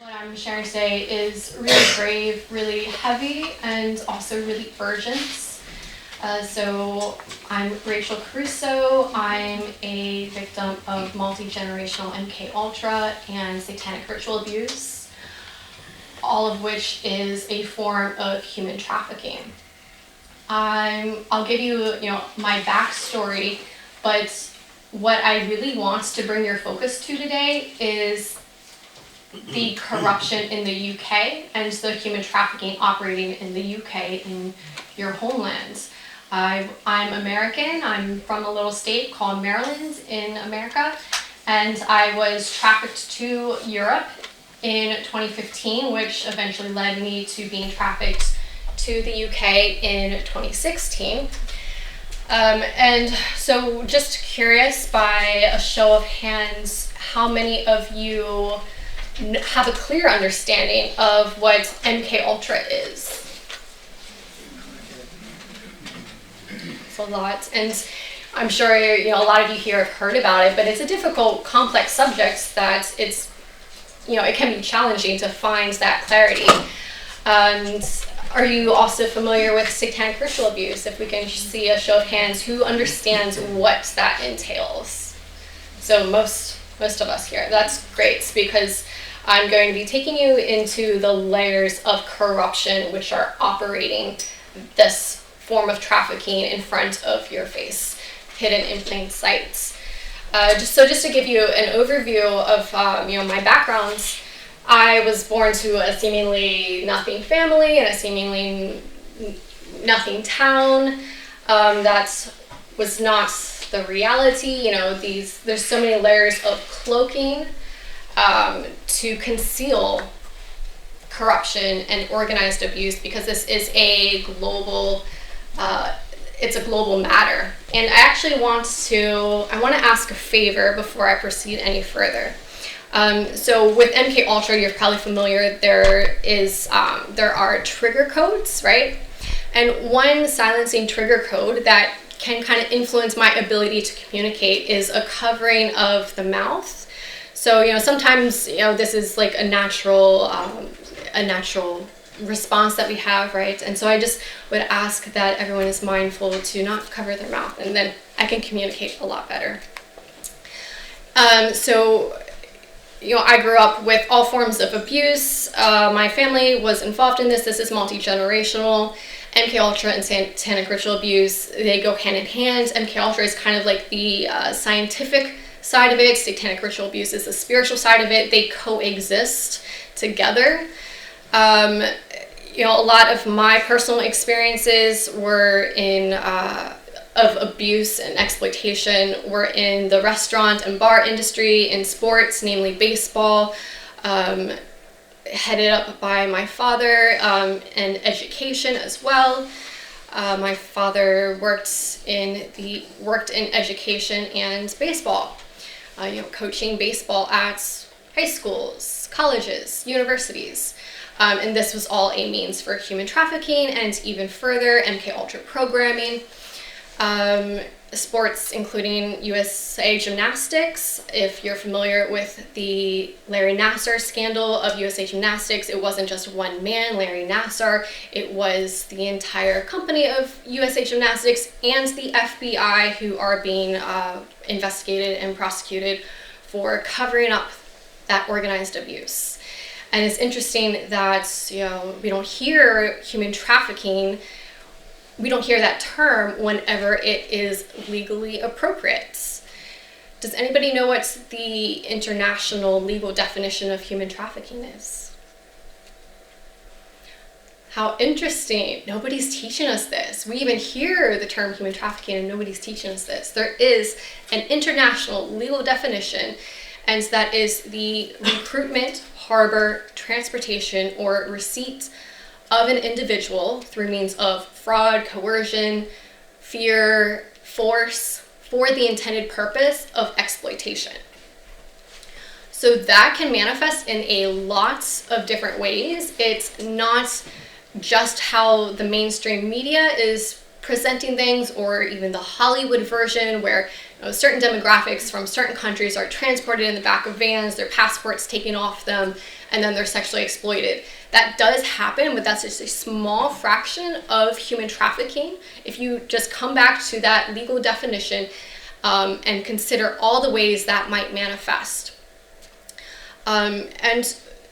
What I'm sharing today is really brave, really heavy, and also really urgent. So I'm Rachel Caruso. I'm a victim of multigenerational MKUltra and satanic ritual abuse, all of which is a form of human trafficking. I'll give you, my backstory, but what I really want to bring your focus to today is the corruption in the UK and the human trafficking operating in the UK in your homeland. I'm American. I'm from a little state called Maryland in America, and I was trafficked to Europe in 2015, which eventually led me to being trafficked to the UK in 2016. And so just curious, by a show of hands, how many of you have a clear understanding of what MKUltra is? It's a lot, and I'm sure a lot of you here have heard about it, but it's a difficult, complex subject that it can be challenging to find that clarity. And are you also familiar with satanic ritual abuse? If we can see a show of hands, who understands what that entails? So most of us here. That's great, because I'm going to be taking you into the layers of corruption which are operating this form of trafficking in front of your face, hidden in plain sight. Just to give you an overview of my background, I was born to a seemingly nothing family in a seemingly nothing town. That was not the reality. There's so many layers of cloaking to conceal corruption and organized abuse, because this is a global matter. And I actually want to ask a favor before I proceed any further. So with MKUltra, you're probably familiar, there are trigger codes, right? And one silencing trigger code that can kind of influence my ability to communicate is a covering of the mouth. So, sometimes, this is like a natural response that we have, right? And so I just would ask that everyone is mindful to not cover their mouth, and then I can communicate a lot better. I grew up with all forms of abuse. My family was involved in this. This is multi-generational. MKUltra and satanic ritual abuse, they go hand in hand. MKUltra is kind of like the scientific side of it. Satanic ritual abuse is the spiritual side of it. They coexist together. A lot of my personal experiences were of abuse and exploitation were in the restaurant and bar industry, in sports, namely baseball, headed up by my father, and education as well. My father worked in education and baseball, coaching baseball at high schools, colleges, universities. And this was all a means for human trafficking and even further MKUltra programming. Sports including USA Gymnastics. If you're familiar with the Larry Nassar scandal of USA Gymnastics, it wasn't just one man, Larry Nassar. It was the entire company of USA Gymnastics and the FBI, who are being investigated and prosecuted for covering up that organized abuse. And it's interesting that we don't hear human trafficking. We don't hear that term whenever it is legally appropriate. Does anybody know what the international legal definition of human trafficking is? How interesting. Nobody's teaching us this. We even hear the term human trafficking and nobody's teaching us this. There is an international legal definition, and that is the recruitment, harbor, transportation, or receipt of an individual through means of fraud, coercion, fear, force, for the intended purpose of exploitation. So that can manifest in a lot of different ways. It's not just how the mainstream media is presenting things, or even the Hollywood version where certain demographics from certain countries are transported in the back of vans, their passports taken off them, and then they're sexually exploited. That does happen, but that's just a small fraction of human trafficking. If you just come back to that legal definition and consider all the ways that might manifest. And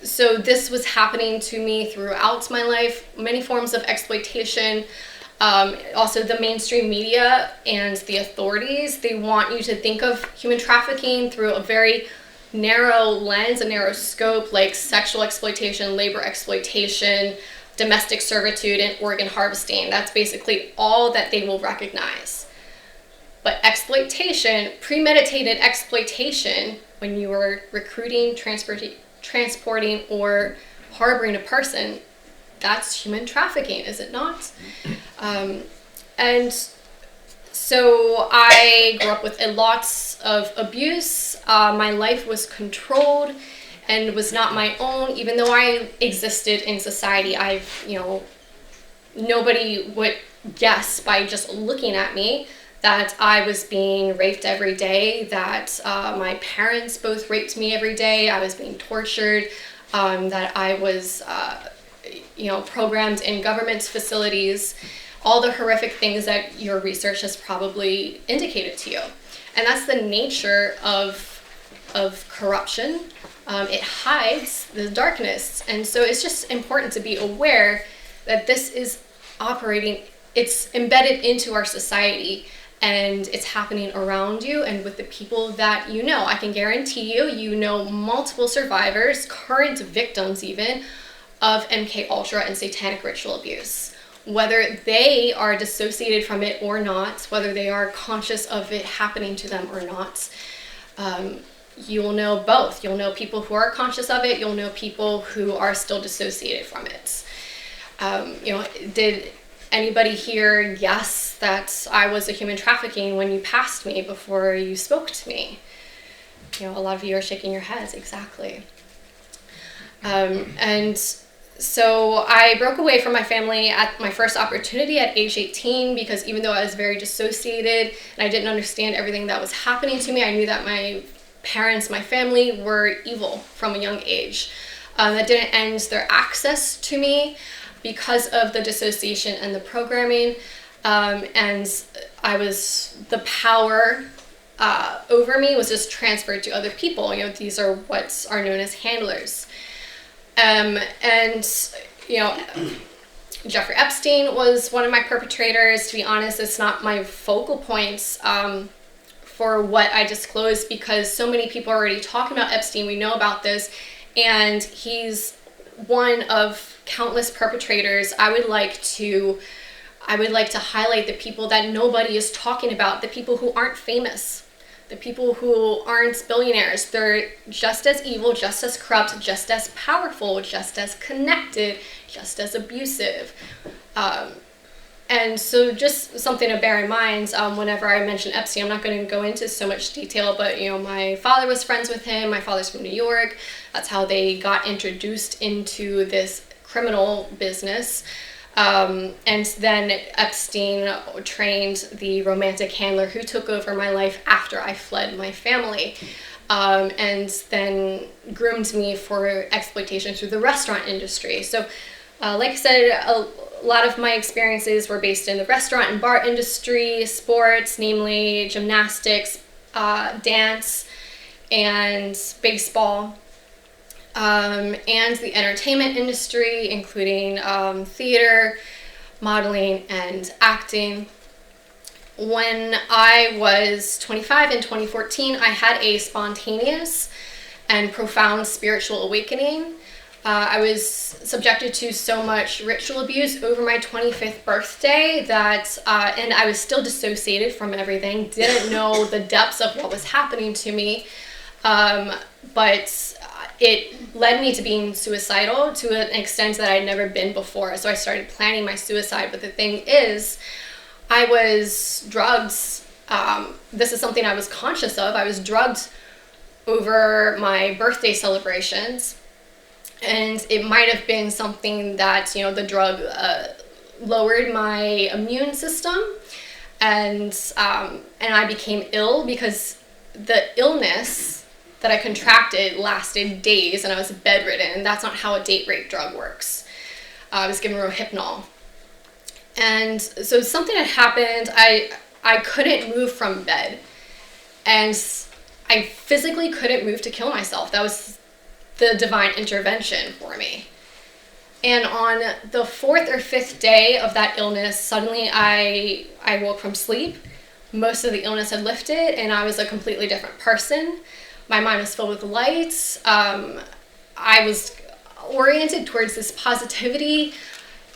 so this was happening to me throughout my life, many forms of exploitation. Also the mainstream media and the authorities, they want you to think of human trafficking through a very narrow lens, a narrow scope, like sexual exploitation, labor exploitation, domestic servitude, and organ harvesting. That's basically all that they will recognize. But exploitation, premeditated exploitation, when you are recruiting, transporting, or harboring a person, that's human trafficking, is it not? And so I grew up with a lot of abuse. My life was controlled and was not my own, even though I existed in society. Nobody would guess by just looking at me that I was being raped every day, that my parents both raped me every day, I was being tortured, that I was programmed in government facilities, all the horrific things that your research has probably indicated to you. And that's the nature of corruption. It hides the darkness. And so it's just important to be aware that this is operating, it's embedded into our society, and it's happening around you and with the people that you know. I can guarantee you know multiple survivors, current victims even, of MKUltra and satanic ritual abuse. Whether they are dissociated from it or not, whether they are conscious of it happening to them or not, you'll know both. You'll know people who are conscious of it, you'll know people who are still dissociated from it. Did anybody here guess that I was a human trafficking when you passed me before you spoke to me? A lot of you are shaking your heads, exactly. And so I broke away from my family at my first opportunity at age 18, because even though I was very dissociated and I didn't understand everything that was happening to me, I knew that my parents, my family, were evil from a young age. That didn't end their access to me because of the dissociation and the programming. And the power over me was just transferred to other people. These are what are known as handlers. Jeffrey Epstein was one of my perpetrators. To be honest, it's not my focal points for what I disclosed, because so many people are already talking about Epstein. We know about this, and he's one of countless perpetrators. I would like to highlight the people that nobody is talking about, the people who aren't famous, the people who aren't billionaires. They're just as evil, just as corrupt, just as powerful, just as connected, just as abusive. And so just something to bear in mind whenever I mention Epstein. I'm not going to go into so much detail, but my father was friends with him. My father's from New York. That's how they got introduced into this criminal business. And then Epstein trained the romantic handler who took over my life after I fled my family, and then groomed me for exploitation through the restaurant industry. So like I said, a lot of my experiences were based in the restaurant and bar industry, sports, namely gymnastics, dance, and baseball. And the entertainment industry, including theater, modeling, and acting. When I was 25 in 2014, I had a spontaneous and profound spiritual awakening. I was subjected to so much ritual abuse over my 25th birthday that, and I was still dissociated from everything, didn't know the depths of what was happening to me, but it led me to being suicidal to an extent that I'd never been before. So I started planning my suicide. But the thing is, I was drugged. This is something I was conscious of. I was drugged over my birthday celebrations. And it might have been something that, the drug lowered my immune system, and I became ill because the illness that I contracted lasted days, and I was bedridden, and that's not how a date rape drug works. I was given Rohypnol. And so something had happened. I couldn't move from bed, and I physically couldn't move to kill myself. That was the divine intervention for me. And on the 4th or 5th day of that illness, suddenly I woke from sleep. Most of the illness had lifted, and I was a completely different person. My mind was filled with light. I was oriented towards this positivity,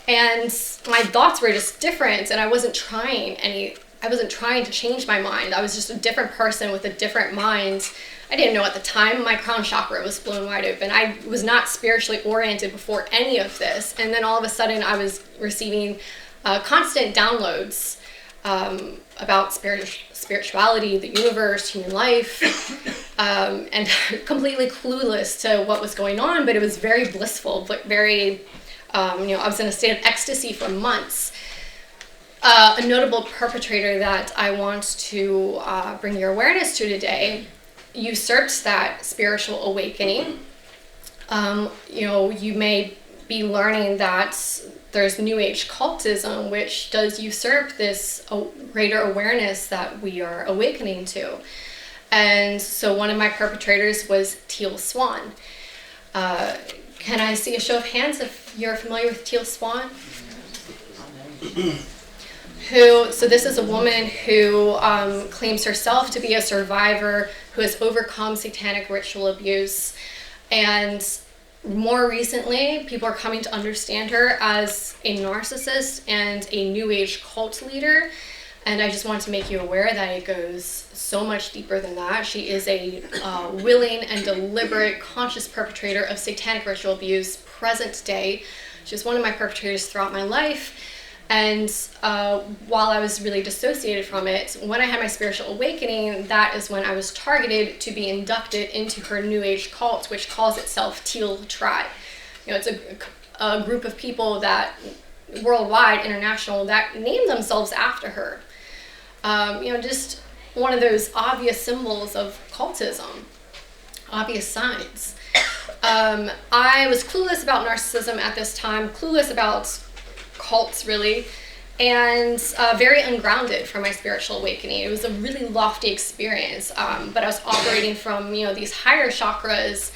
and my thoughts were just different, and I wasn't trying to change my mind. I was just a different person with a different mind. I didn't know at the time. My crown chakra was blown wide open. I was not spiritually oriented before any of this. And then all of a sudden I was receiving constant downloads about spirituality, the universe, human life, and completely clueless to what was going on, but it was very blissful, but very, I was in a state of ecstasy for months. A notable perpetrator that I want to bring your awareness to today usurped that spiritual awakening. You may be learning that there's New Age cultism, which does usurp this greater awareness that we are awakening to. And so one of my perpetrators was Teal Swan. Can I see a show of hands if you're familiar with Teal Swan? So this is a woman who claims herself to be a survivor who has overcome satanic ritual abuse. And more recently, people are coming to understand her as a narcissist and a New Age cult leader. And I just want to make you aware that it goes so much deeper than that. She is a willing and deliberate, conscious perpetrator of satanic ritual abuse, present day. She's one of my perpetrators throughout my life. And while I was really dissociated from it, when I had my spiritual awakening, that is when I was targeted to be inducted into her New Age cult, which calls itself Teal Tribe. It's a group of people that, worldwide, international, that name themselves after her. Just one of those obvious symbols of cultism, obvious signs. I was clueless about narcissism at this time, clueless about cults really, and very ungrounded for my spiritual awakening. It was a really lofty experience, but I was operating from these higher chakras,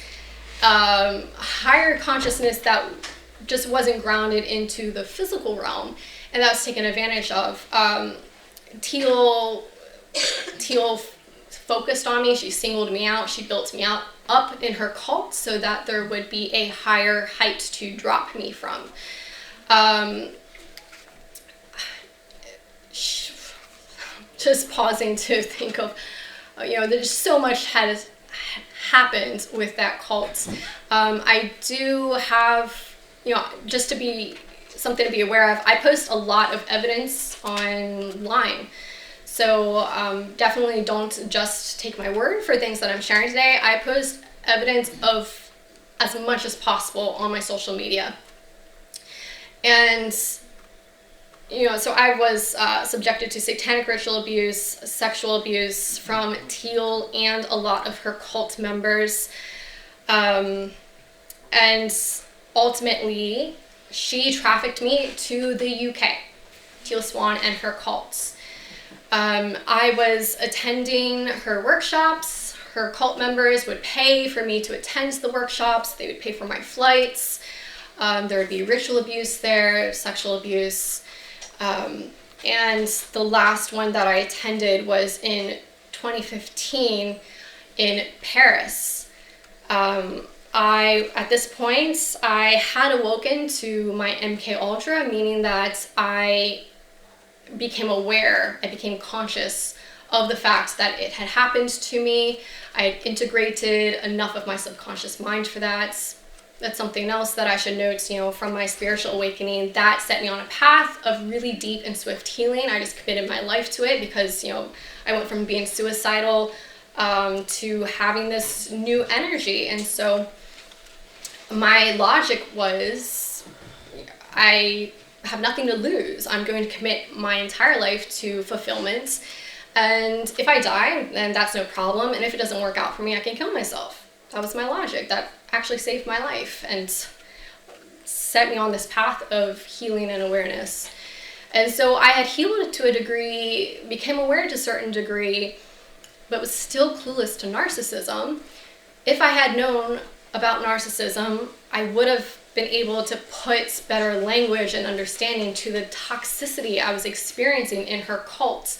higher consciousness that just wasn't grounded into the physical realm, and that was taken advantage of. Teal focused on me. She singled me out. She built me up in her cult so that there would be a higher height to drop me from. Just pausing to think of, there's so much has happened with that cult. I do have, just to be something to be aware of, I post a lot of evidence online. So definitely don't just take my word for things that I'm sharing today. I post evidence of as much as possible on my social media. And, so I was subjected to satanic ritual abuse, sexual abuse from Teal and a lot of her cult members. And ultimately, she trafficked me to the UK, Teal Swan and her cults. I was attending her workshops. Her cult members would pay for me to attend the workshops. They would pay for my flights. There would be ritual abuse there, sexual abuse. And the last one that I attended was in 2015 in Paris. At this point, I had awoken to my MKUltra, meaning that I became aware, I became conscious of the fact that it had happened to me. I had integrated enough of my subconscious mind for that. That's something else that I should note, from my spiritual awakening. That set me on a path of really deep and swift healing. I just committed my life to it because, I went from being suicidal to having this new energy. And so my logic was, I have nothing to lose. I'm going to commit my entire life to fulfillment. And if I die, then that's no problem. And if it doesn't work out for me, I can kill myself. That was my logic. That actually saved my life and set me on this path of healing and awareness. And so I had healed to a degree, became aware to a certain degree, but was still clueless to narcissism. If I had known about narcissism, I would have been able to put better language and understanding to the toxicity I was experiencing in her cult.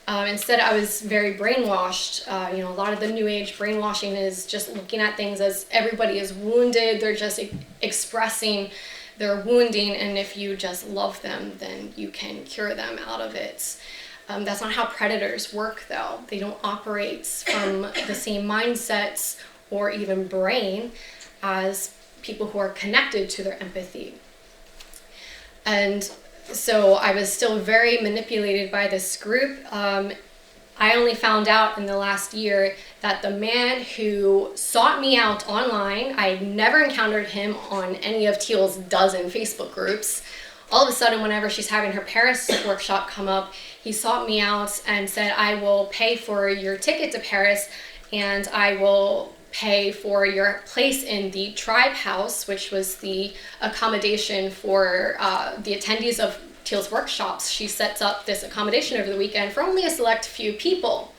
Instead, I was very brainwashed. A lot of the New Age brainwashing is just looking at things as everybody is wounded. They're just expressing their wounding, and if you just love them, then you can cure them out of it. That's not how predators work, though. They don't operate from the same mindsets or even brain as people who are connected to their empathy. And so I was still very manipulated by this group. I only found out in the last year that the man who sought me out online, I had never encountered him on any of Teal's dozen Facebook groups. All of a sudden, whenever she's having her Paris workshop come up, he sought me out and said, I will pay for your ticket to Paris, and I will pay for your place in the Tribe House, which was the accommodation for the attendees of Teal's workshops. She sets up this accommodation over the weekend for only a select few people.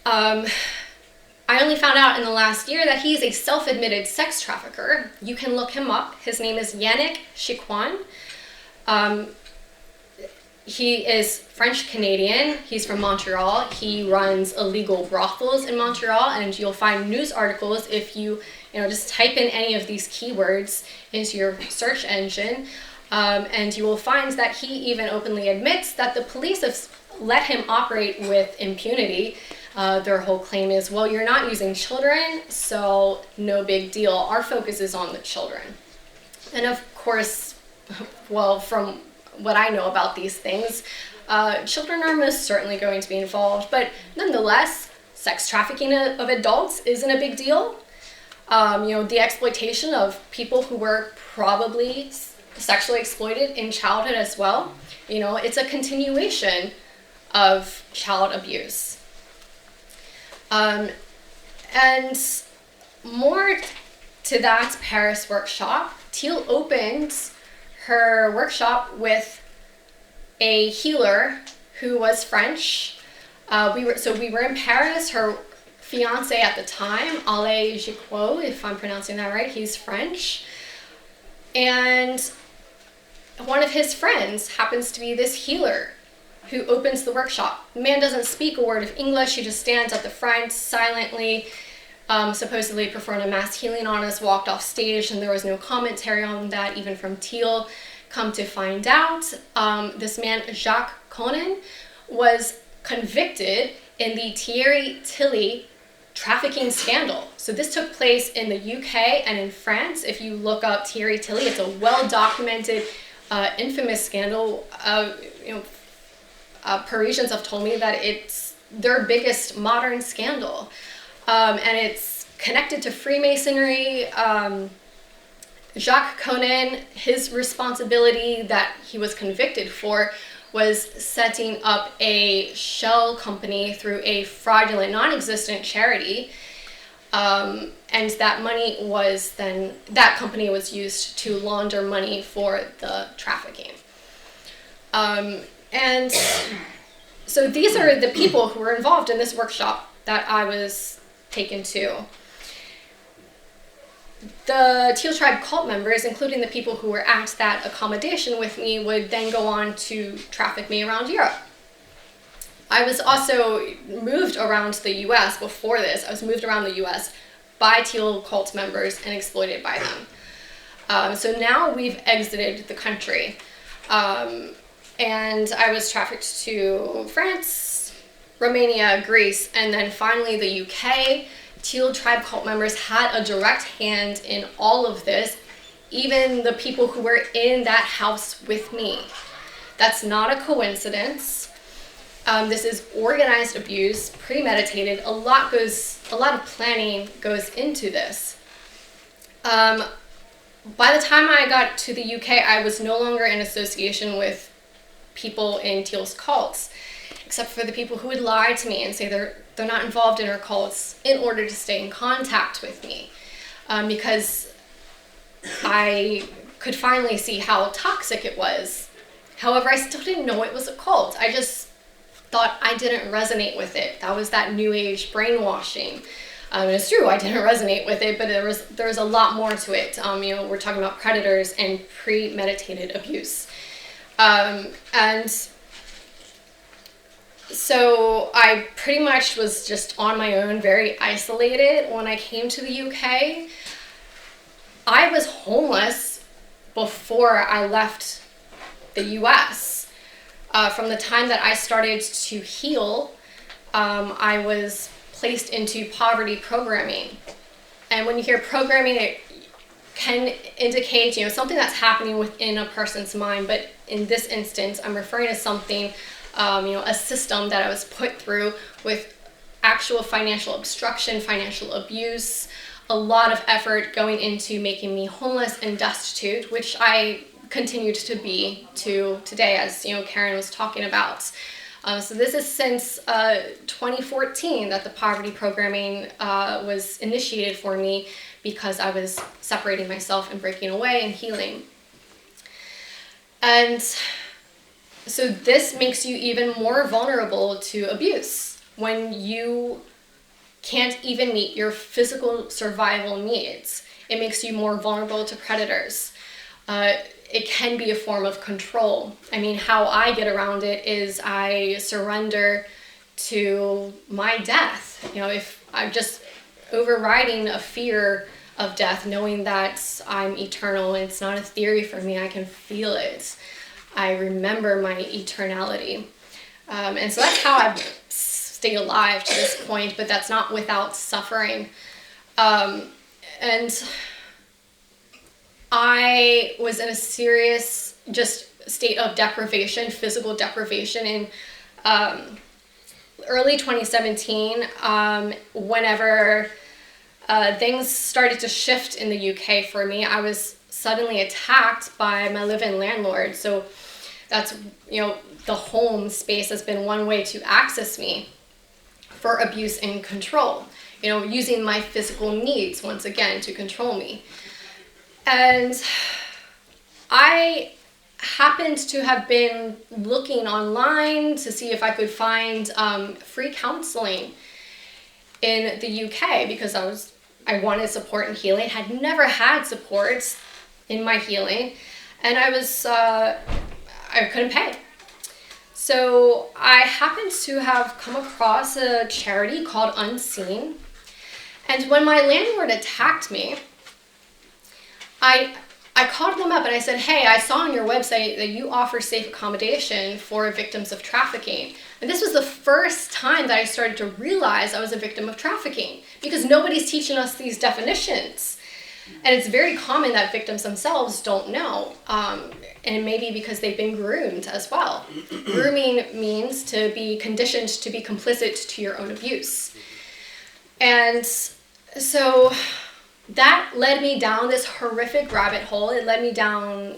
I only found out in the last year that he's a self-admitted sex trafficker. You can look him up. His name is Yannick Chiquan. He is French-Canadian. He's from Montreal. He runs illegal brothels in Montreal, and you'll find news articles if you just type in any of these keywords into your search engine, and you will find that he even openly admits that the police have let him operate with impunity. Their whole claim is, well, you're not using children, so no big deal. Our focus is on the children. And of course, well, from what I know about these things, children are most certainly going to be involved, but nonetheless, sex trafficking of adults isn't a big deal. The exploitation of people who were probably sexually exploited in childhood as well, it's a continuation of child abuse. And more to that Paris workshop, Teal opened her workshop with a healer who was French. We were in Paris. Her fiance at the time, Alain Giquot, if I'm pronouncing that right, he's French. And one of his friends happens to be this healer who opens the workshop. The man doesn't speak a word of English. He just stands at the front silently, supposedly performed a mass healing on us, walked off stage, and there was no commentary on that, even from Teal. Come to find out, this man, Jacques Conan, was convicted in the Thierry Tilly trafficking scandal. So this took place in the UK and in France. If you look up Thierry Tilly, it's a well-documented, infamous scandal. Parisians have told me that it's their biggest modern scandal. And it's connected to Freemasonry. Jacques Conan, his responsibility that he was convicted for was setting up a shell company through a fraudulent, non-existent charity. And that company was used to launder money for the trafficking. And so these are the people who were involved in this workshop that I was taken to. The Teal Tribe cult members, including the people who were at that accommodation with me, would then go on to traffic me around Europe. I was also moved around the US before this. I was moved around the US by Teal cult members and exploited by them. So now we've exited the country. And I was trafficked to France, Romania, Greece, and then finally the UK. Teal Tribe cult members had a direct hand in all of this, even the people who were in that house with me. That's not a coincidence. This is organized abuse, premeditated. A lot of planning goes into this. by the time I got to the UK, I was no longer in association with people in Teal's cults, except for the people who would lie to me and say they're not involved in her cults in order to stay in contact with me, because I could finally see how toxic it was. However, I still didn't know it was a cult. I just thought I didn't resonate with it. That was that new age brainwashing. It's true, I didn't resonate with it, but there was a lot more to it. We're talking about predators and premeditated abuse. And so I pretty much was just on my own, very isolated. When I came to the UK, I was homeless before I left the US. From the time that I started to heal, I was placed into poverty programming. And when you hear programming, it can indicate, something that's happening within a person's mind. But in this instance, I'm referring to something, a system that I was put through with actual financial obstruction, financial abuse, a lot of effort going into making me homeless and destitute, which I continued to be to today, as Karen was talking about. So this is since 2014 that the poverty programming was initiated for me, because I was separating myself and breaking away and healing. And so this makes you even more vulnerable to abuse when you can't even meet your physical survival needs. It makes you more vulnerable to predators. It can be a form of control. I mean, how I get around it is I surrender to my death. If I'm just overriding a fear of death, knowing that I'm eternal, and it's not a theory for me, I can feel it. I remember my eternality. And so that's how I've stayed alive to this point, but that's not without suffering. And I was in a serious state of deprivation, physical deprivation, in early 2017, whenever things started to shift in the UK for me. I was suddenly attacked by my live-in landlord. So that's, the home space has been one way to access me for abuse and control, using my physical needs once again to control me. And I happened to have been looking online to see if I could find free counseling in the UK, because I wanted support in healing, had never had support in my healing, and I couldn't pay. So I happened to have come across a charity called Unseen, and when my landlord attacked me, I called them up and I said, hey, I saw on your website that you offer safe accommodation for victims of trafficking. And this was the first time that I started to realize I was a victim of trafficking, because nobody's teaching us these definitions. And it's very common that victims themselves don't know. And maybe because they've been groomed as well. Grooming means to be conditioned to be complicit to your own abuse. And so that led me down this horrific rabbit hole. It led me down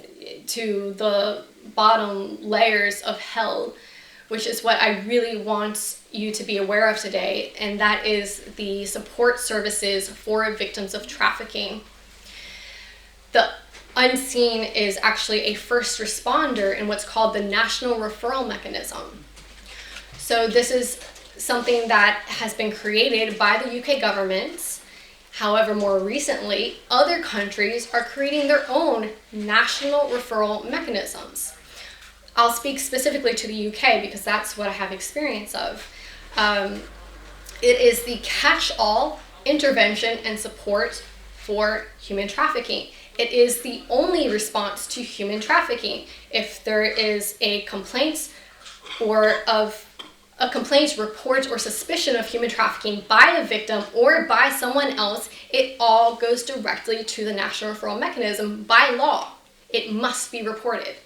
to the bottom layers of hell, which is what I really want you to be aware of today, and that is the support services for victims of trafficking. The Unseen is actually a first responder in what's called the National Referral Mechanism. So this is something that has been created by the UK government. However, more recently, other countries are creating their own national referral mechanisms. I'll speak specifically to the UK because that's what I have experience of. It is the catch-all intervention and support for human trafficking. It is the only response to human trafficking. If there is a complaint report, or suspicion of human trafficking by a victim or by someone else, it all goes directly to the National Referral Mechanism by law. It must be reported.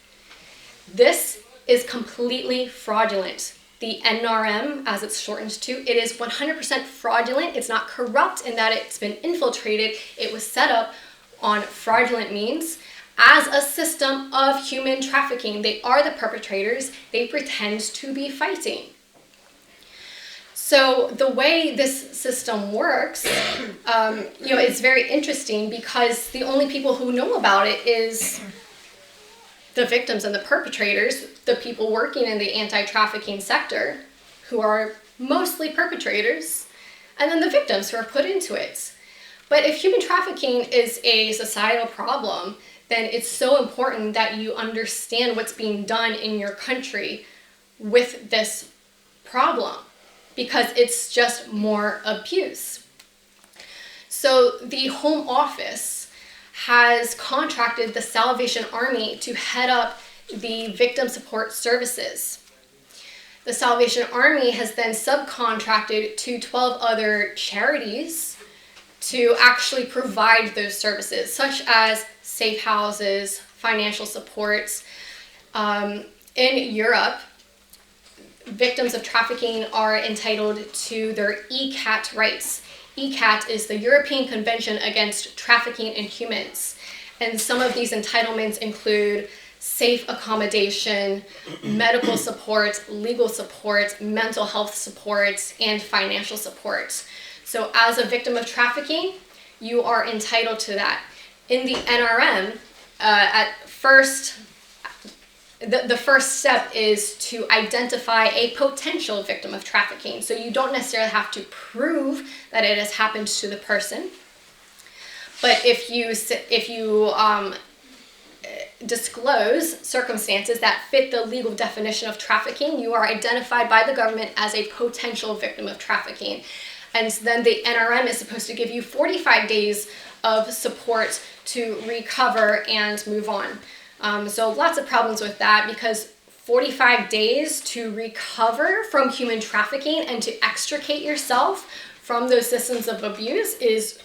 This is completely fraudulent. The NRM, as it's shortened to, it is 100% fraudulent. It's not corrupt in that it's been infiltrated. It was set up on fraudulent means as a system of human trafficking. They are the perpetrators. They pretend to be fighting. So the way this system works, it's very interesting because the only people who know about it is the victims and the perpetrators, the people working in the anti-trafficking sector, who are mostly perpetrators, and then the victims who are put into it. But if human trafficking is a societal problem, then it's so important that you understand what's being done in your country with this problem, because it's just more abuse. So the Home Office has contracted the Salvation Army to head up the victim support services. The Salvation Army has then subcontracted to 12 other charities to actually provide those services, such as safe houses, financial supports. In Europe, victims of trafficking are entitled to their ECAT rights. ECAT is the European Convention Against Trafficking in Humans. And some of these entitlements include safe accommodation, medical support, legal support, mental health support, and financial support. So as a victim of trafficking, you are entitled to that. In the NRM, the first step is to identify a potential victim of trafficking. So you don't necessarily have to prove that it has happened to the person. But if you disclose circumstances that fit the legal definition of trafficking, you are identified by the government as a potential victim of trafficking. And then the NRM is supposed to give you 45 days of support to recover and move on. So lots of problems with that, because 45 days to recover from human trafficking and to extricate yourself from those systems of abuse is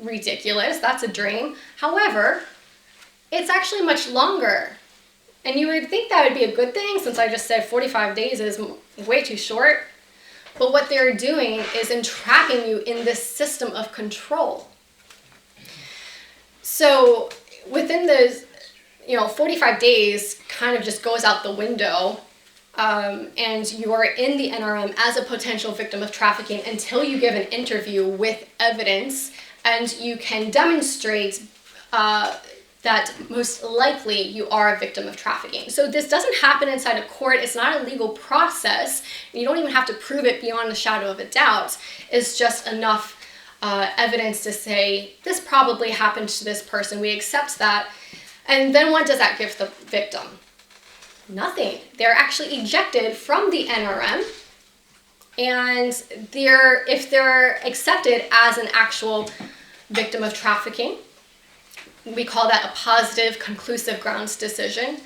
ridiculous. That's a dream. However, it's actually much longer. And you would think that would be a good thing, since I just said 45 days is way too short. But what they're doing is entrapping you in this system of control. So within those, 45 days kind of just goes out the window, and you are in the NRM as a potential victim of trafficking until you give an interview with evidence and you can demonstrate that most likely you are a victim of trafficking. So this doesn't happen inside a court. It's not a legal process. You don't even have to prove it beyond the shadow of a doubt. It's just enough evidence to say, this probably happened to this person. We accept that. And then what does that give the victim? Nothing. They're actually ejected from the NRM. And if they're accepted as an actual victim of trafficking, we call that a positive conclusive grounds decision.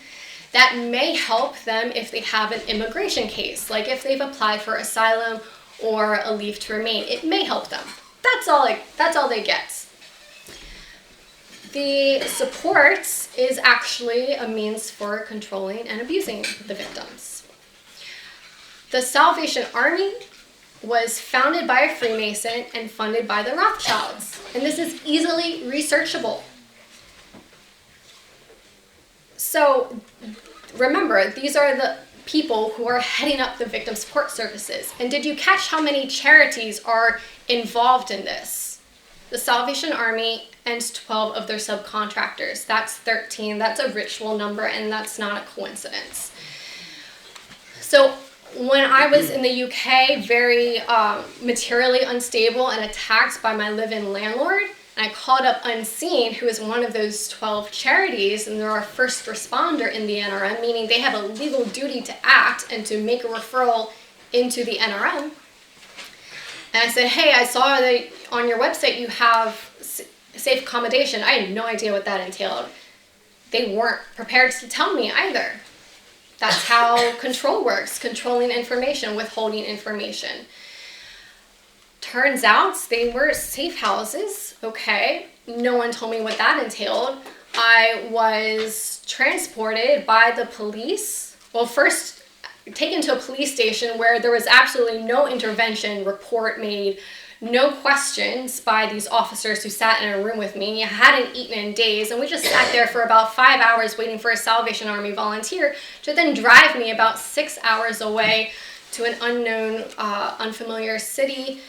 That may help them if they have an immigration case, like if they've applied for asylum or a leave to remain. It may help them. That's all they get. The support is actually a means for controlling and abusing the victims. The Salvation Army was founded by a Freemason and funded by the Rothschilds. And this is easily researchable. So remember, these are the people who are heading up the victim support services. And did you catch how many charities are involved in this? The Salvation Army and 12 of their subcontractors. That's 13. That's a ritual number, and that's not a coincidence. So when I was in the UK, very materially unstable and attacked by my live-in landlord, and I called up Unseen, who is one of those 12 charities, and they're our first responder in the NRM, meaning they have a legal duty to act and to make a referral into the NRM. And I said, hey, I saw that on your website you have safe accommodation. I had no idea what that entailed. They weren't prepared to tell me either. That's how control works, controlling information, withholding information. Turns out they were safe houses, okay. No one told me what that entailed. I was transported by the police. Well, first taken to a police station where there was absolutely no intervention report made, no questions by these officers who sat in a room with me, hadn't eaten in days, and we just sat there for about 5 hours waiting for a Salvation Army volunteer to then drive me about 6 hours away to an unknown, unfamiliar city.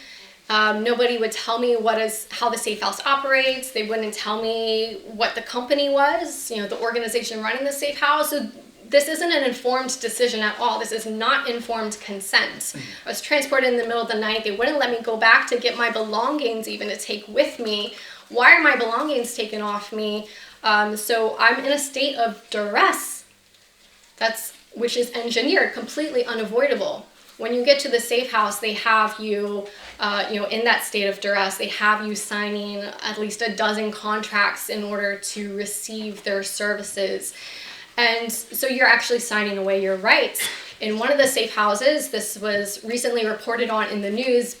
Nobody would tell me how the safe house operates. They wouldn't tell me what the company was, the organization running the safe house. So this isn't an informed decision at all. This is not informed consent. I was transported in the middle of the night. They wouldn't let me go back to get my belongings even to take with me. Why are my belongings taken off me? So I'm in a state of duress, which is engineered, completely unavoidable. When you get to the safe house, they have you, in that state of duress. They have you signing at least a dozen contracts in order to receive their services. And so you're actually signing away your rights. In one of the safe houses, this was recently reported on in the news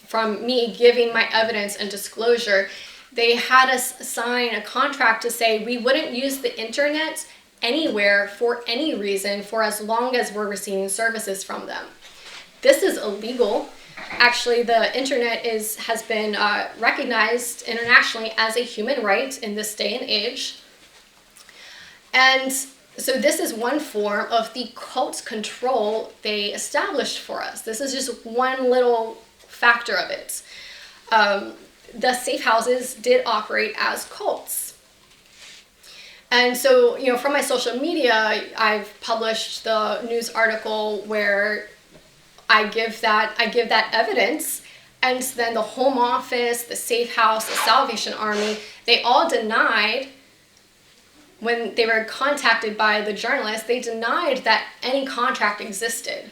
from me giving my evidence and disclosure, they had us sign a contract to say we wouldn't use the internet anywhere for any reason for as long as we're receiving services from them. This is illegal. Actually, the internet has been recognized internationally as a human right in this day and age. And so this is one form of the cult control they established for us. This is just one little factor of it. The safe houses did operate as cults. And so, from my social media, I've published the news article where I give that evidence, and then the Home Office, the Safe House, the Salvation Army, they all denied. When they were contacted by the journalist, they denied that any contract existed.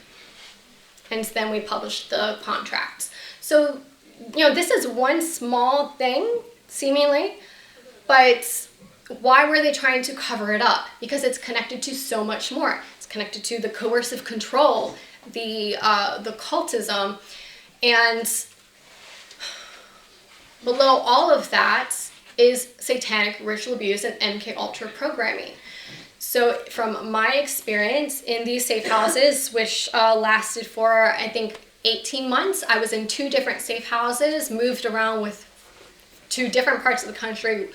And then we published the contracts. So, this is one small thing, seemingly, but why were they trying to cover it up? Because it's connected to so much more. It's connected to the coercive control, the cultism, and below all of that is satanic ritual abuse and MKUltra programming. So from my experience in these safe houses, which lasted for, I think, 18 months, I was in 2 different safe houses, moved around to different parts of the country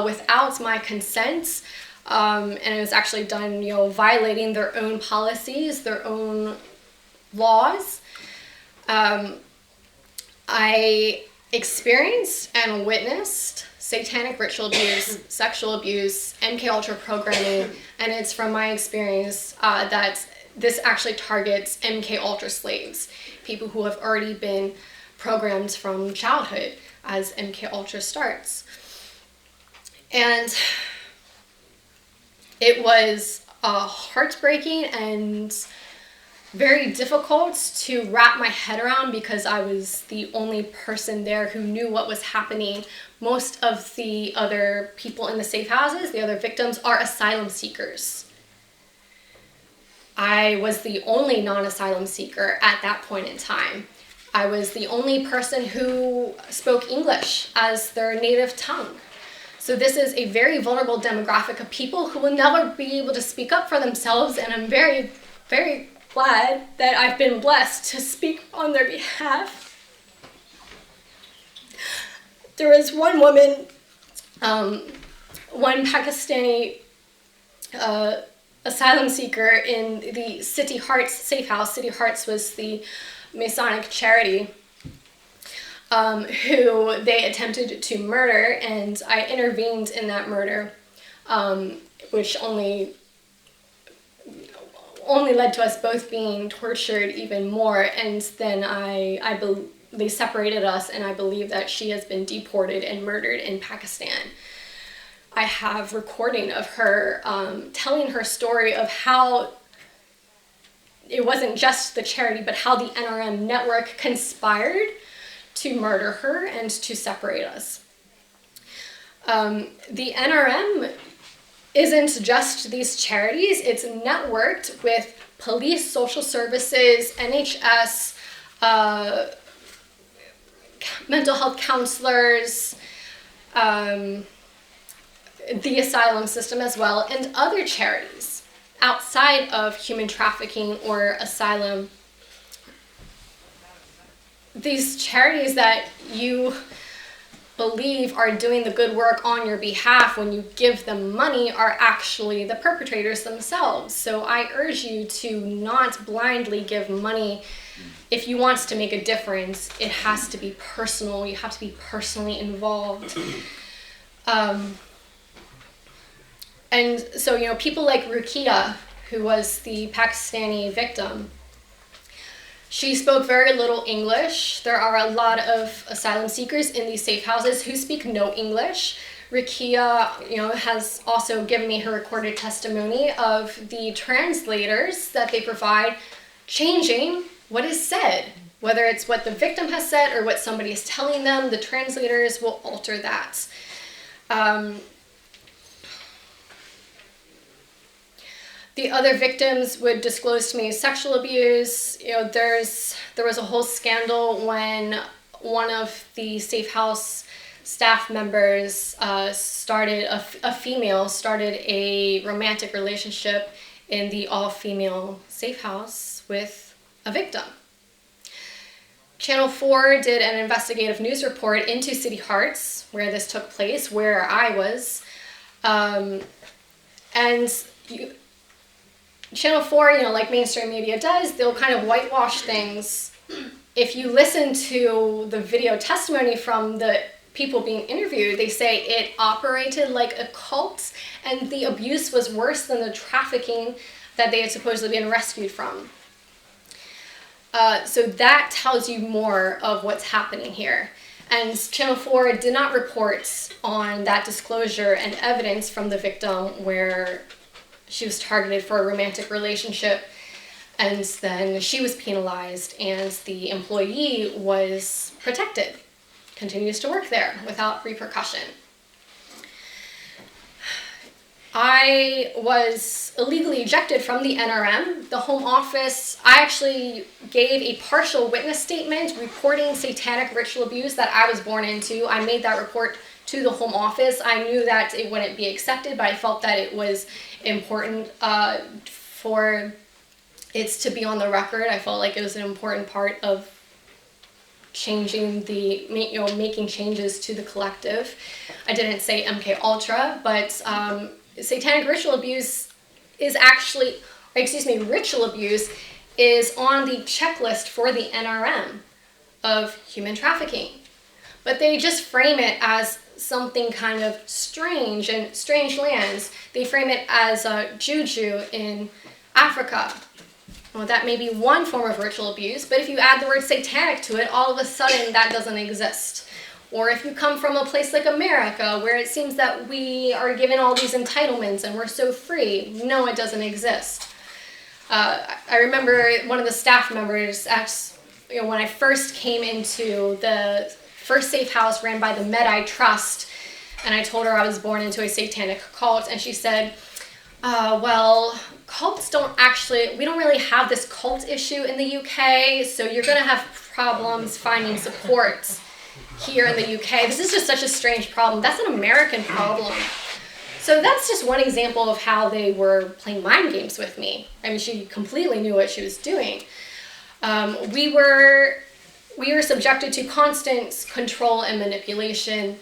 without my consent, and it was actually done, violating their own policies, their own laws. I experienced and witnessed satanic ritual abuse, sexual abuse, MKUltra programming, and it's from my experience that this actually targets MKUltra slaves, people who have already been programmed from childhood as MKUltra starts. And it was heartbreaking and very difficult to wrap my head around because I was the only person there who knew what was happening. Most of the other people in the safe houses, the other victims, are asylum seekers. I was the only non-asylum seeker at that point in time. I was the only person who spoke English as their native tongue. So this is a very vulnerable demographic of people who will never be able to speak up for themselves, and I'm very, very glad that I've been blessed to speak on their behalf. There was one woman, one Pakistani asylum seeker in the City Hearts safe house. City Hearts was the Masonic charity who they attempted to murder, and I intervened in that murder, which only led to us both being tortured even more. And then they separated us, and I believe that she has been deported and murdered in Pakistan. I have recording of her telling her story of how it wasn't just the charity, but how the NRM network conspired to murder her and to separate us. The NRM isn't just these charities, it's networked with police, social services, NHS, mental health counselors, the asylum system as well, and other charities outside of human trafficking or asylum these charities that you believe are doing the good work on your behalf when you give them money are actually the perpetrators themselves. So I urge you to not blindly give money. If you want to make a difference, it has to be personal. You have to be personally involved. And so, you know, people like Rukia, who was the Pakistani victim, she spoke very little English. There are a lot of asylum seekers in these safe houses who speak no English. Rukia, you know, has also given me her recorded testimony of the translators that they provide changing what is said. Whether it's what the victim has said or what somebody is telling them, the translators will alter that. The other victims would disclose to me sexual abuse. You know, there was a whole scandal when one of the safe house staff members a female started a romantic relationship in the all-female safe house with a victim. Channel 4 did an investigative news report into City Hearts, where this took place, where I was, Channel 4, you know, like mainstream media does, they'll kind of whitewash things. If you listen to the video testimony from the people being interviewed, they say it operated like a cult and the abuse was worse than the trafficking that they had supposedly been rescued from. So that tells you more of what's happening here. And Channel 4 did not report on that disclosure and evidence from the victim where she was targeted for a romantic relationship, and then she was penalized, and the employee was protected, continues to work there without repercussion. I was illegally ejected from the NRM. The Home Office, I actually gave a partial witness statement reporting satanic ritual abuse that I was born into. I made that report to the Home Office. I knew that it wouldn't be accepted, but I felt that it was important for it to be on the record. I felt like it was an important part of changing making changes to the collective. I didn't say MKUltra, but satanic ritual abuse is ritual abuse is on the checklist for the NRM of human trafficking. But they just frame it as something kind of strange in strange lands. They frame it as juju in Africa. Well, that may be one form of ritual abuse, but if you add the word satanic to it, all of a sudden that doesn't exist. Or if you come from a place like America, where it seems that we are given all these entitlements and we're so free, no, it doesn't exist. I remember one of the staff members, when I first came into the first safe house ran by the Medai Trust, and I told her I was born into a satanic cult, and she said, well, cults we don't really have this cult issue in the UK, so you're going to have problems finding support here in the UK. This is just such a strange problem. That's an American problem. So that's just one example of how they were playing mind games with me. I mean, she completely knew what she was doing. We were subjected to constant control and manipulation.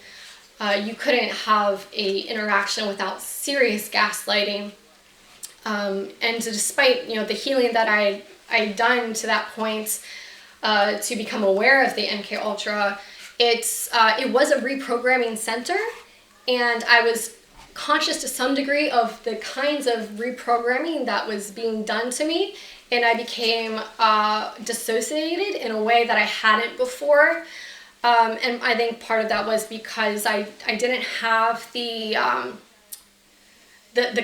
You couldn't have an interaction without serious gaslighting. And despite the healing that I'd done to that point to become aware of the MKUltra, it was a reprogramming center, and I was conscious to some degree of the kinds of reprogramming that was being done to me, and I became dissociated in a way that I hadn't before. And I think part of that was because I didn't have the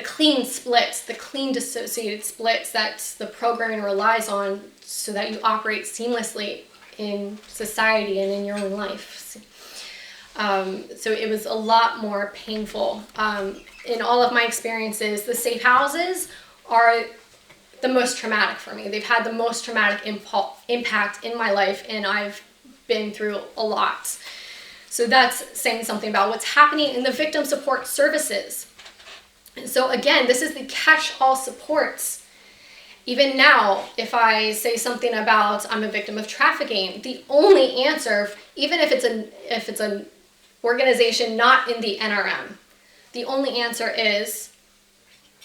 clean splits, the clean dissociated splits that the programming relies on so that you operate seamlessly in society and in your own life. So it was a lot more painful. In all of my experiences, the safe houses are the most traumatic for me. They've had the most traumatic impact in my life, and I've been through a lot. So that's saying something about what's happening in the victim support services. And so again, this is the catch-all supports. Even now, if I say something about I'm a victim of trafficking, the only answer, even if it's an organization not in the NRM, the only answer is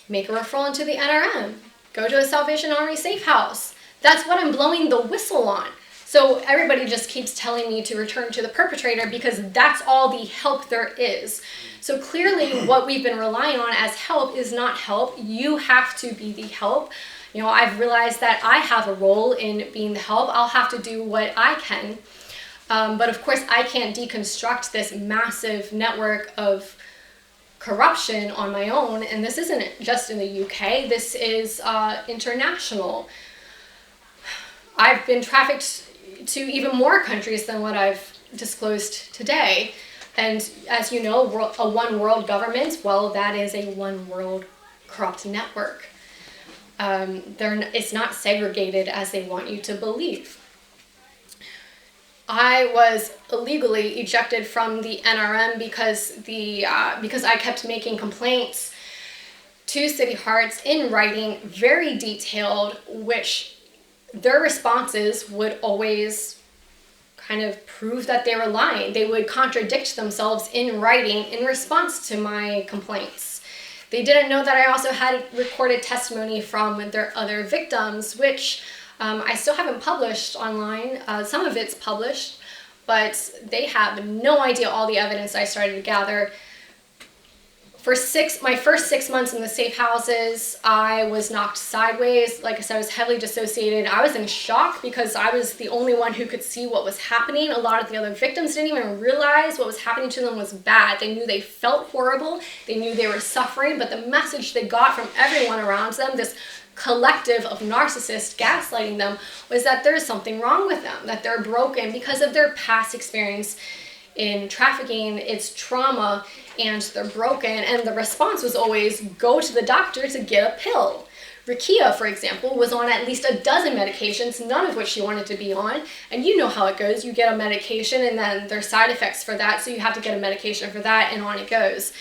make a referral into the NRM. Go to a Salvation Army safe house. That's what I'm blowing the whistle on. So everybody just keeps telling me to return to the perpetrator because that's all the help there is. So clearly what we've been relying on as help is not help. You have to be the help. You know, I've realized that I have a role in being the help. I'll have to do what I can. But of course, I can't deconstruct this massive network of corruption on my own. And this isn't just in the UK. This is international. I've been trafficked to even more countries than what I've disclosed today. And as you know, a one world government, well, that is a one world corrupt network. It's not segregated as they want you to believe. I was illegally ejected from the NRM because I kept making complaints to City Hearts in writing, very detailed, which their responses would always kind of prove that they were lying. They would contradict themselves in writing in response to my complaints. They didn't know that I also had recorded testimony from their other victims, which I still haven't published online. Some of it's published, but they have no idea all the evidence I started to gather. For my first 6 months in the safe houses, I was knocked sideways. Like I said, I was heavily dissociated. I was in shock because I was the only one who could see what was happening. A lot of the other victims didn't even realize what was happening to them was bad. They knew they felt horrible. They knew they were suffering, but the message they got from everyone around them, this collective of narcissists gaslighting them, was that there's something wrong with them, that they're broken because of their past experience in trafficking, it's trauma, and they're broken. And the response was always, go to the doctor to get a pill. Rakia, for example, was on at least a dozen medications, none of which she wanted to be on. And you know how it goes. You get a medication and then there's side effects for that, so you have to get a medication for that, and on it goes.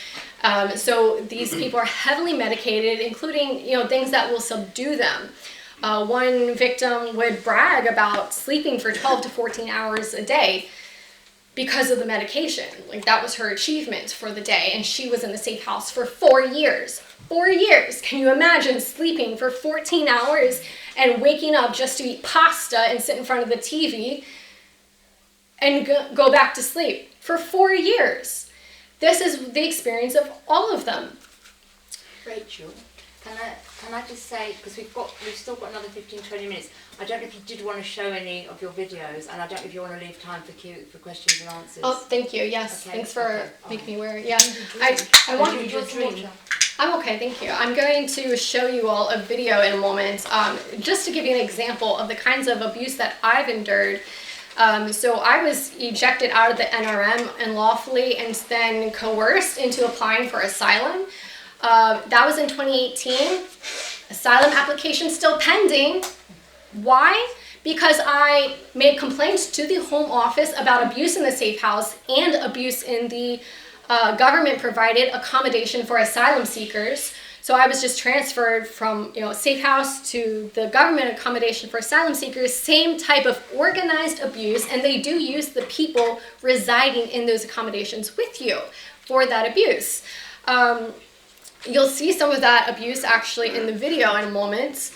So these people are heavily medicated, including things that will subdue them. One victim would brag about sleeping for 12 to 14 hours a day because of the medication. Like, that was her achievement for the day, and she was in the safe house for 4 years. 4 years! Can you imagine sleeping for 14 hours and waking up just to eat pasta and sit in front of the TV and go back to sleep for 4 years? This is the experience of all of them. Rachel, can I just say, because we've still got another 15-20 minutes, I don't know if you did want to show any of your videos, and I don't know if you want to leave time for questions and answers. Oh, thank you. Yes, okay. Thanks for making me aware. Yeah, I want want you to drink. I'm okay, thank you. I'm going to show you all a video in a moment, just to give you an example of the kinds of abuse that I've endured. So I was ejected out of the NRM unlawfully and then coerced into applying for asylum. That was in 2018. Asylum application still pending. Why? Because I made complaints to the Home Office about abuse in the safe house and abuse in the government-provided accommodation for asylum seekers. So I was just transferred from safe house to the government accommodation for asylum seekers, same type of organized abuse, and they do use the people residing in those accommodations with you for that abuse. You'll see some of that abuse actually in the video in a moment.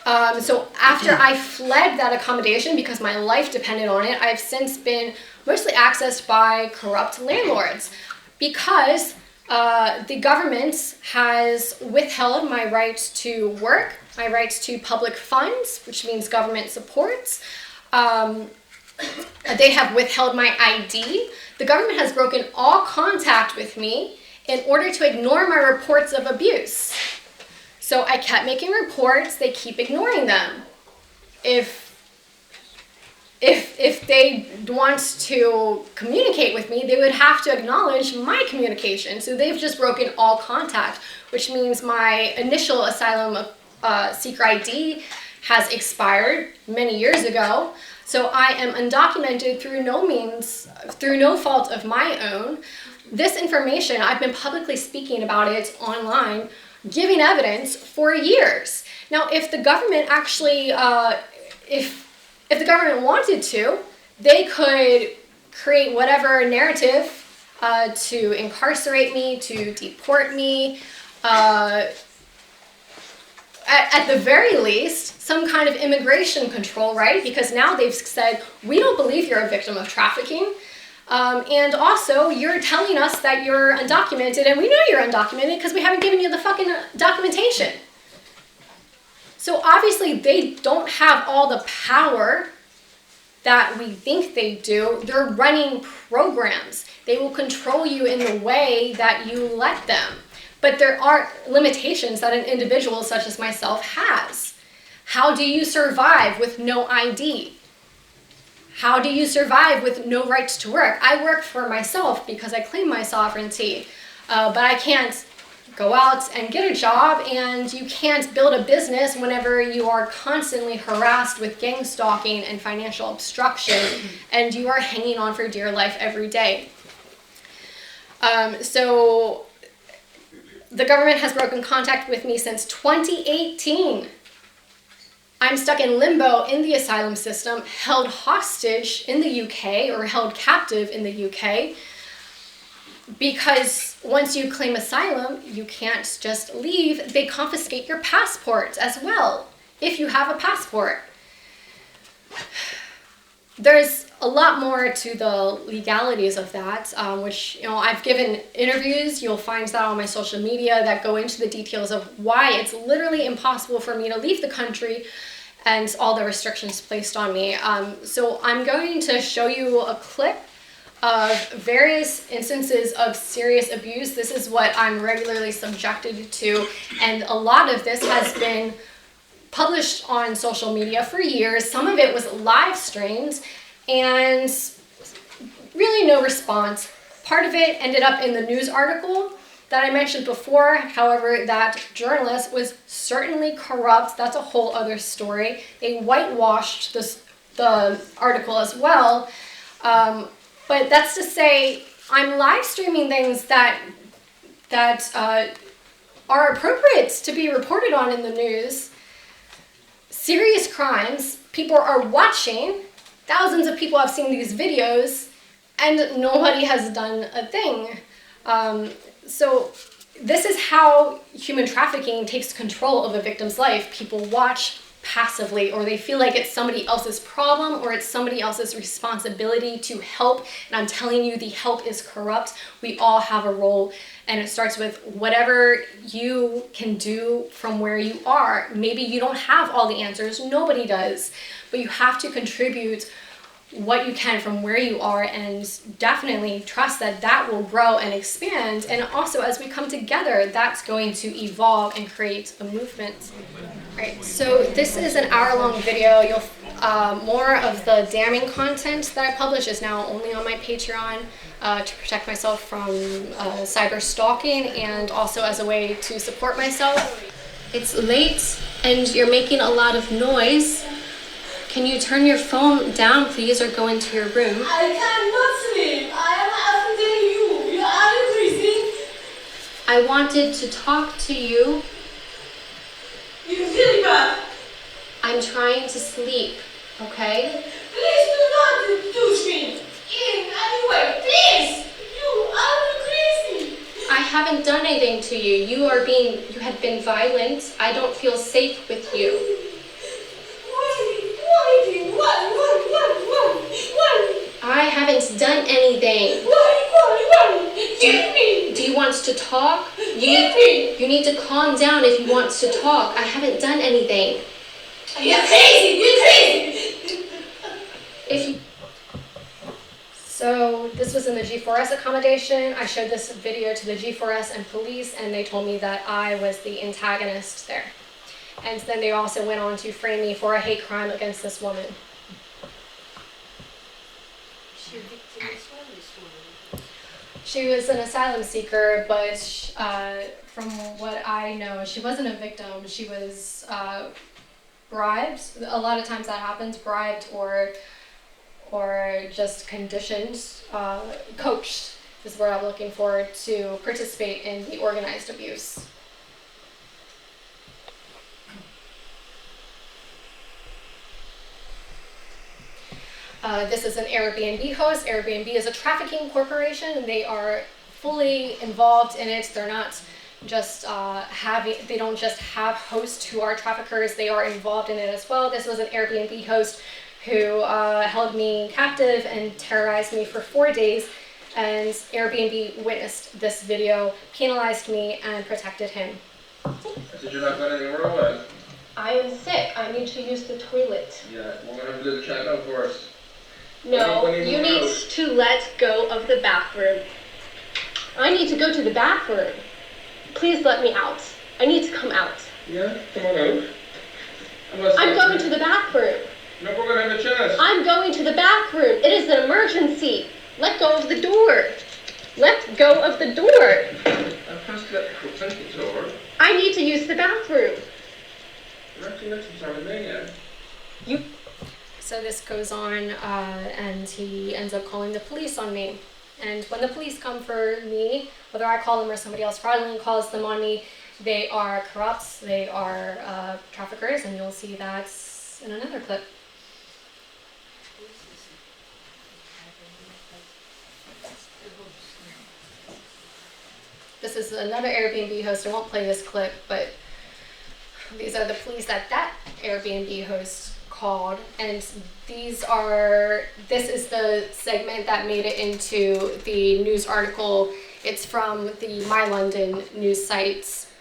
So after I fled that accommodation because my life depended on it, I've since been mostly accessed by corrupt landlords because the government has withheld my rights to work, my rights to public funds, which means government supports. They have withheld my ID. The government has broken all contact with me in order to ignore my reports of abuse. So I kept making reports, they keep ignoring them. If they want to communicate with me, they would have to acknowledge my communication. So they've just broken all contact, which means my initial asylum seeker ID has expired many years ago. So I am undocumented through no fault of my own. This information, I've been publicly speaking about it online, giving evidence for years. Now, if the government actually, if the government wanted to, they could create whatever narrative to incarcerate me, to deport me, at the very least, some kind of immigration control, right? Because now they've said, we don't believe you're a victim of trafficking. And also, you're telling us that you're undocumented, and we know you're undocumented because we haven't given you the fucking documentation. So obviously, they don't have all the power that we think they do. They're running programs. They will control you in the way that you let them. But there are limitations that an individual such as myself has. How do you survive with no ID? How do you survive with no rights to work? I work for myself because I claim my sovereignty, but I can't go out and get a job, and you can't build a business whenever you are constantly harassed with gang stalking and financial obstruction, and you are hanging on for dear life every day. So the government has broken contact with me since 2018. I'm stuck in limbo in the asylum system, held hostage in the UK, or held captive in the UK, because once you claim asylum, you can't just leave. They confiscate your passport as well, if you have a passport. There's a lot more to the legalities of that, which, I've given interviews. You'll find that on my social media that go into the details of why it's literally impossible for me to leave the country and all the restrictions placed on me. So I'm going to show you a clip of various instances of serious abuse. This is what I'm regularly subjected to, and a lot of this has been published on social media for years. Some of it was live streamed, and really no response. Part of it ended up in the news article that I mentioned before. However, that journalist was certainly corrupt. That's a whole other story. They whitewashed the article as well. But that's to say, I'm live streaming things that are appropriate to be reported on in the news. Serious crimes, people are watching. Thousands of people have seen these videos, and nobody has done a thing. So this is how human trafficking takes control of a victim's life. People watch passively, or they feel like it's somebody else's problem, or it's somebody else's responsibility to help. And I'm telling you, the help is corrupt. We all have a role, and it starts with whatever you can do from where you are. Maybe you don't have all the answers. Nobody does. But you have to contribute what you can from where you are, and definitely trust that that will grow and expand. And also, as we come together, that's going to evolve and create a movement. Right, so this is an hour-long video. You'll more of the damning content that I publish is now only on my Patreon to protect myself from cyber stalking, and also as a way to support myself. It's late and you're making a lot of noise. Can you turn your phone down, please, or go into your room? I cannot sleep. I am asking you. Are you crazy? I wanted to talk to you. You feel bad. I'm trying to sleep, okay? Please do not touch me in any way. Please. You are crazy. I haven't done anything to you. You have been violent. I don't feel safe with you. Why? I haven't done anything. Why? Give me. Do you want to talk? Give me. You need to calm down if you want to talk. I haven't done anything. You're crazy. So this was in the G4S accommodation. I showed this video to the G4S and police, and they told me that I was the antagonist there. And then they also went on to frame me for a hate crime against this woman. She a victim as well, this woman? She was an asylum seeker, but from what I know, she wasn't a victim. She was bribed. A lot of times that happens, bribed or just conditioned, coached is what I'm looking for, to participate in the organized abuse. This is an Airbnb host. Airbnb is a trafficking corporation, and they are fully involved in it. They're not just they don't just have hosts who are traffickers, they are involved in it as well. This was an Airbnb host who held me captive and terrorized me for 4 days, and Airbnb witnessed this video, penalized me, and protected him. I said you're not going anywhere or what? I am sick. I need to use the toilet. Yeah, we're going to have a little chat now first. No, you need to let go of the bathroom. I need to go to the bathroom. Please let me out. I need to come out. Yeah, come on out. I'm going to the bathroom. No, we're going to have a chat. I'm going to the bathroom. It is an emergency. Let go of the door. Let go of the door. I'm supposed to let the door. I need to use the bathroom. You're actually next to Simon Mania. So this goes on, and he ends up calling the police on me. And when the police come for me, whether I call them or somebody else fraudulently calls them on me, they are corrupts, they are traffickers, and you'll see that in another clip. This is another Airbnb host. I won't play this clip, but these are the police that Airbnb host called, and this is the segment that made it into the news article. It's from the My London news sites.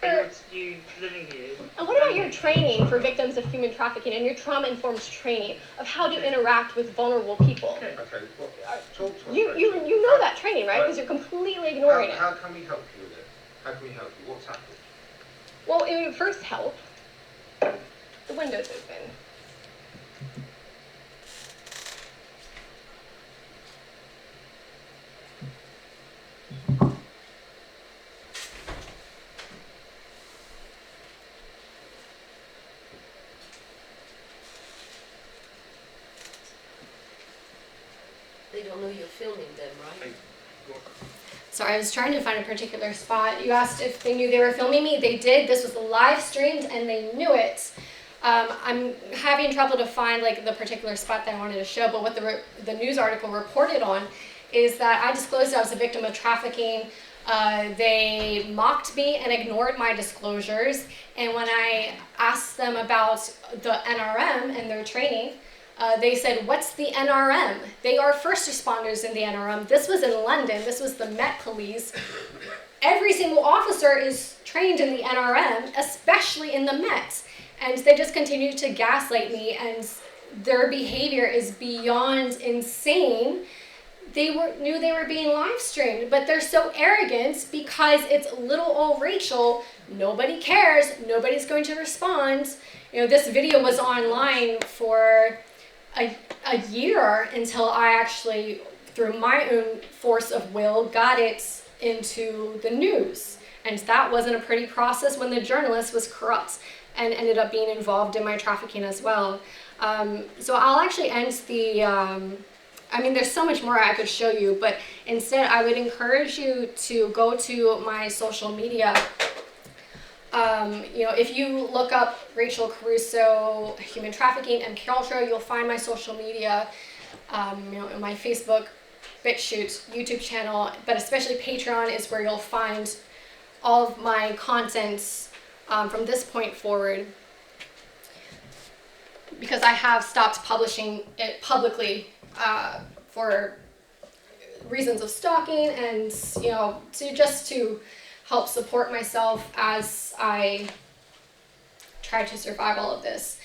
What's you living here? And what about your training for victims of human trafficking and your trauma-informed training of how to interact with vulnerable people? Okay, well, talk to us. You know that training, right? Because you're completely ignoring it. How can we help you with it? How can we help you? What's happened? Well, it would first help. The window's open. They don't know you're filming them, right? So I was trying to find a particular spot. You asked if they knew they were filming me. They did. This was live streamed, and they knew it. I'm having trouble to find like the particular spot that I wanted to show, but what the news article reported on is that I disclosed I was a victim of trafficking. They mocked me and ignored my disclosures, and when I asked them about the NRM and their training, they said, "What's the NRM?" They are first responders in the NRM. This was in London. This was the Met Police. Every single officer is trained in the NRM, especially in the Met. And they just continue to gaslight me, and their behavior is beyond insane. They knew they were being live streamed, but they're so arrogant because it's little old Rachel. Nobody cares. Nobody's going to respond. You know, this video was online for a year until I actually, through my own force of will, got it into the news. And that wasn't a pretty process when the journalist was corrupt and ended up being involved in my trafficking as well. So I'll actually end the, I mean, there's so much more I could show you, but instead I would encourage you to go to my social media. You know, if you look up Rachel Caruso, human trafficking, MKUltra, you'll find my social media, you know, in my Facebook, BitChute, YouTube channel, but especially Patreon is where you'll find all of my contents from this point forward, because I have stopped publishing it publicly for reasons of stalking and, you know, to help support myself as I try to survive all of this.